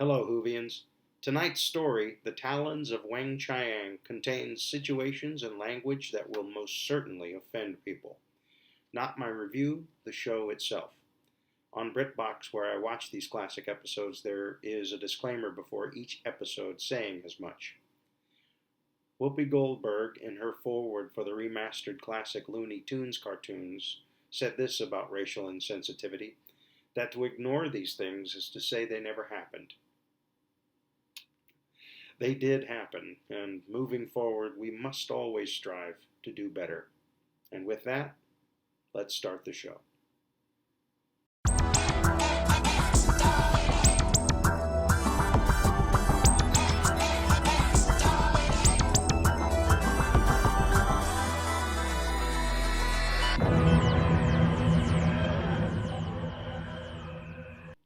Hello, Whovians. Tonight's story, The Talons of Weng Chiang, contains situations and language that will most certainly offend people. Not my review, the show itself. On BritBox, where I watch these classic episodes, there is a disclaimer before each episode saying as much. Whoopi Goldberg, in her foreword for the remastered classic Looney Tunes cartoons, said this about racial insensitivity, that to ignore these things is to say they never happened. They did happen, and moving forward, we must always strive to do better. And with that, let's start the show.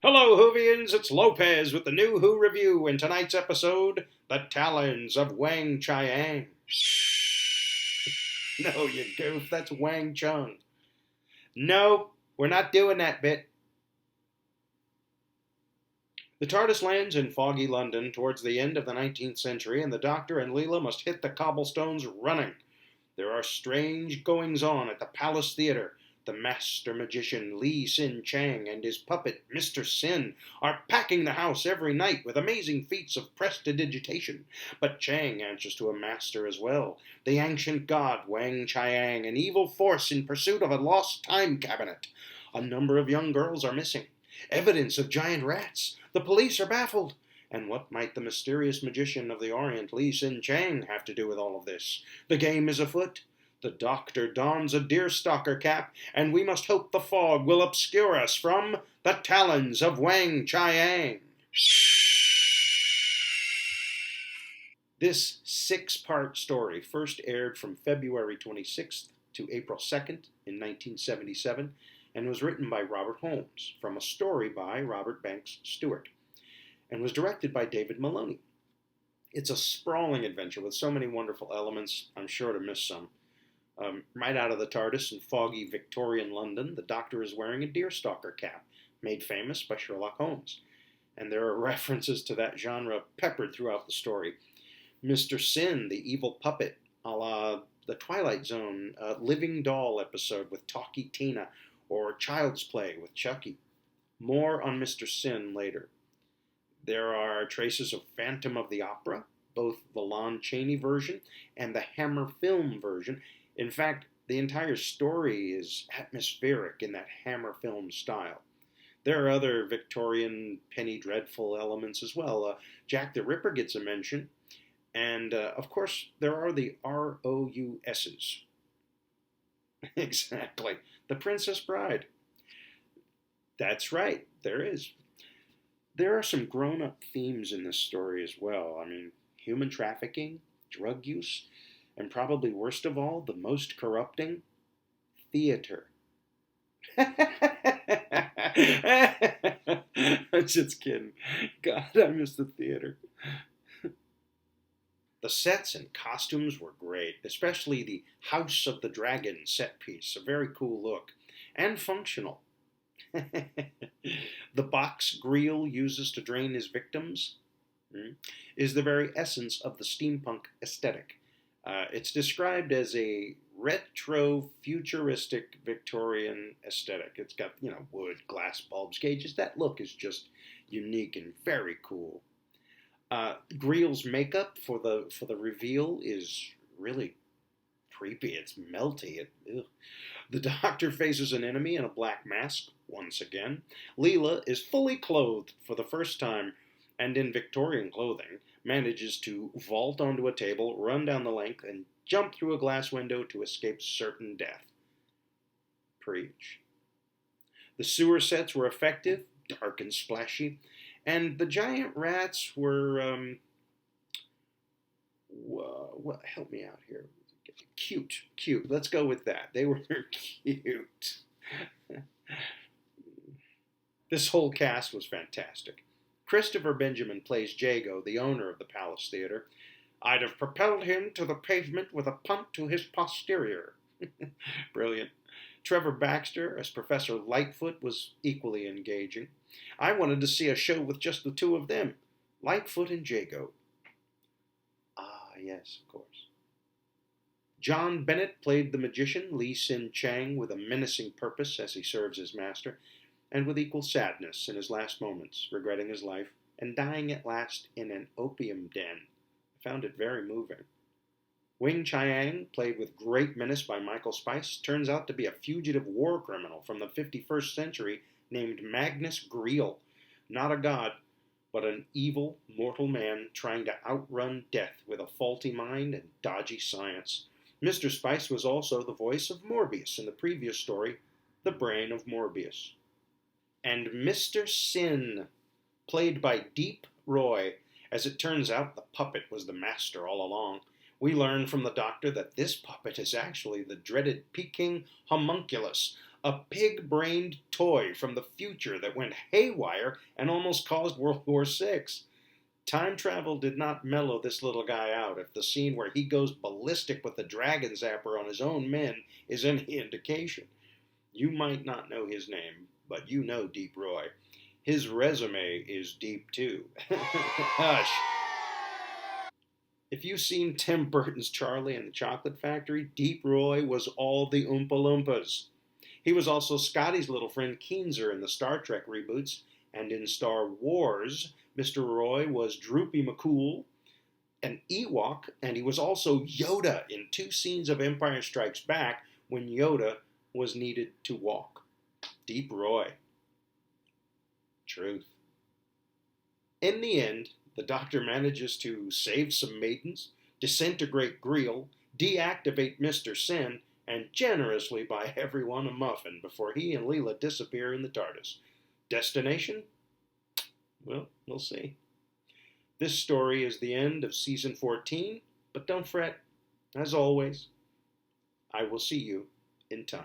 Hello, Whovians, it's Lopez with the new Who Review, and tonight's episode, The Talons of Weng Chiang. No, you goof, that's Wang Chung. No, we're not doing that bit. The TARDIS lands in foggy London towards the end of the 19th century, and the Doctor and Leela must hit the cobblestones running. There are strange goings-on at the Palace Theatre. The master magician Lee Sin Chang and his puppet Mr. Sin are packing the house every night with amazing feats of prestidigitation. But Chang answers to a master as well, the ancient god Wang Chiang, an evil force in pursuit of a lost time cabinet. A number of young girls are missing. Evidence of giant rats. The police are baffled. And what might the mysterious magician of the Orient, Lee Sin Chang, have to do with all of this? The game is afoot. The Doctor dons a deerstalker cap, and we must hope the fog will obscure us from the Talons of Weng Chiang. This 6-part story first aired from February 26th to April 2nd in 1977 and was written by Robert Holmes from a story by Robert Banks Stewart and was directed by David Maloney. It's a sprawling adventure with so many wonderful elements, I'm sure to miss some. Right out of the TARDIS in foggy Victorian London, the Doctor is wearing a deerstalker cap, made famous by Sherlock Holmes. And there are references to that genre peppered throughout the story. Mr. Sin, the evil puppet, a la the Twilight Zone Living Doll episode with Talkie Tina, or Child's Play with Chucky. More on Mr. Sin later. There are traces of Phantom of the Opera, both the Lon Chaney version and the Hammer film version. In fact, the entire story is atmospheric in that Hammer film style. There are other Victorian Penny Dreadful elements as well. Jack the Ripper gets a mention. And, of course, there are the ROUSs. Exactly. The Princess Bride. That's right. There is. There are some grown-up themes in this story as well. I mean, human trafficking, drug use, and probably worst of all, the most corrupting, theater. I'm just kidding. God, I miss the theater. The sets and costumes were great, especially the House of the Dragon set piece, a very cool look, and functional. The box Greel uses to drain his victims is the very essence of the steampunk aesthetic. It's described as a retro-futuristic Victorian aesthetic. It's got, wood, glass bulbs, gauges. That look is just unique and very cool. Greel's makeup for the reveal is really creepy. It's melty. The Doctor faces an enemy in a black mask once again. Leela is fully clothed for the first time and in Victorian clothing, manages to vault onto a table, run down the length, and jump through a glass window to escape certain death. Preach. The sewer sets were effective, dark and splashy, and the giant rats were, help me out here. Cute. Let's go with that. They were cute. This whole cast was fantastic. Christopher Benjamin plays Jago, the owner of the Palace Theatre. I'd have propelled him to the pavement with a punt to his posterior. Brilliant. Trevor Baxter as Professor Lightfoot was equally engaging. I wanted to see a show with just the two of them, Lightfoot and Jago. Ah, yes, of course. John Bennett played the magician Li Sin Chang with a menacing purpose as he serves his master, and with equal sadness in his last moments, regretting his life and dying at last in an opium den. I found it very moving. Weng Chiang, played with great menace by Michael Spice, turns out to be a fugitive war criminal from the 51st century named Magnus Greel. Not a god, but an evil, mortal man trying to outrun death with a faulty mind and dodgy science. Mr. Spice was also the voice of Morbius in the previous story, The Brain of Morbius. And Mr. Sin, played by Deep Roy. As it turns out, the puppet was the master all along. We learn from the doctor that this puppet is actually the dreaded Peking homunculus, a pig-brained toy from the future that went haywire and almost caused World War VI. Time travel did not mellow this little guy out if the scene where he goes ballistic with the dragon zapper on his own men is any indication. You might not know his name, but you know Deep Roy. His resume is deep too. Hush. If you've seen Tim Burton's Charlie and the Chocolate Factory, Deep Roy was all the Oompa Loompas. He was also Scotty's little friend Keenser in the Star Trek reboots, and in Star Wars, Mr. Roy was Droopy McCool, an Ewok, and he was also Yoda in 2 scenes of Empire Strikes Back when Yoda was needed to walk. Deep Roy. Truth. In the end, the Doctor manages to save some maidens, disintegrate Greel, deactivate Mr. Sin, and generously buy everyone a muffin before he and Leela disappear in the TARDIS. Destination? Well, we'll see. This story is the end of Season 14, but don't fret. As always, I will see you in time.